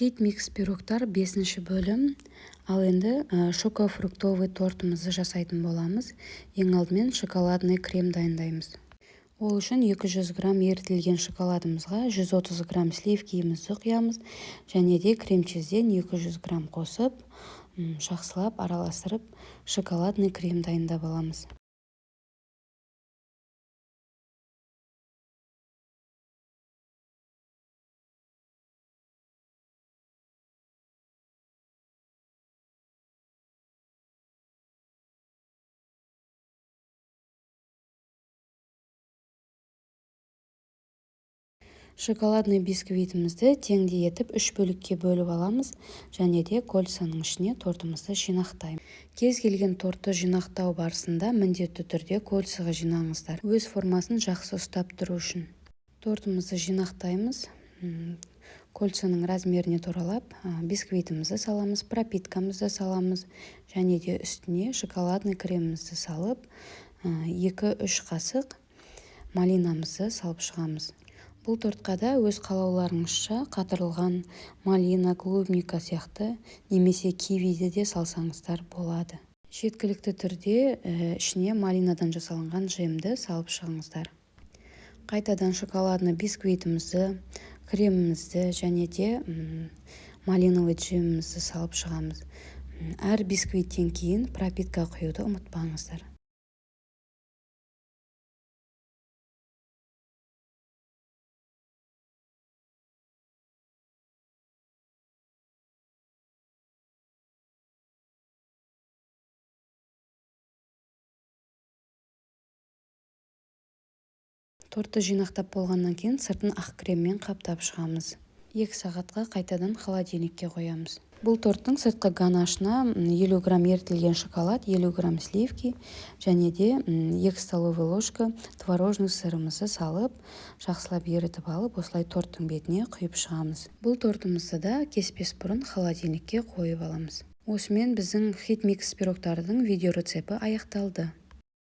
Хит микс пирогтар 5-ші бөлім. Ал енді шокофруктовый тортымызды жасайтын боламыз. Ең алдымен шоколадный крем дайындаймыз. Ол үшін 200 грамм ерітілген шоколадымызға 130 грамм сливкиімізді құямыз. Және де крем-чизден 200 грамм қосып, жақсылап араластырып, шоколадный крем дайындап аламыз. Шоколадный бисквитімізді теңдей етіп 3 бөлікке бөліп аламыз, және де кольцаның ішіне тортымызды жинақтаймыз. Кез келген тортты жинақтау барысында міндетті түрде кольцаға жинаңыздар, өз формасын жақсы ұстап тұру үшін. Тортымызды жинақтаймыз, кольцаның размеріне туралап, бисквитімізді саламыз, пропиткамызды саламыз, және де үстіне шоколадный кремімізді салып, 2-3 қасық малинамызды салып шығамыз. Бұл тортқа да өз қалауларыңызша қатырылған малина, клубника сияқты немесе кивиді де салсаңыздар болады. Жеткілікті түрде ішіне малинадан жасалынған джемді салып шығыңыздар. Қайтадан шоколадный бисквитімізді, кремімізді және де малиновый джемімізді салып шығамыз. Әр бисквиттен кейін пропитка құюды ұмытпаңыздар. Тортты жинақтап болғаннан кейін сыртын ақ креммен қаптап шығамыз. 2 сағатқа қайтадан холодильникке қоямыз. Бұл торттың сыртқы ганашына 50 грамм ерітілген шоколад, 50 грамм сливки және де 2 столовый ложка творожный сырымызды салып, жақсылап ерітіп алып, осылай торттың бетіне құйып шығамыз. Бұл тортымызды да кеспес бұрын холодильникке қойып аламыз. Осымен біздің хит микс пирогтардың видео рецепті аяқталды.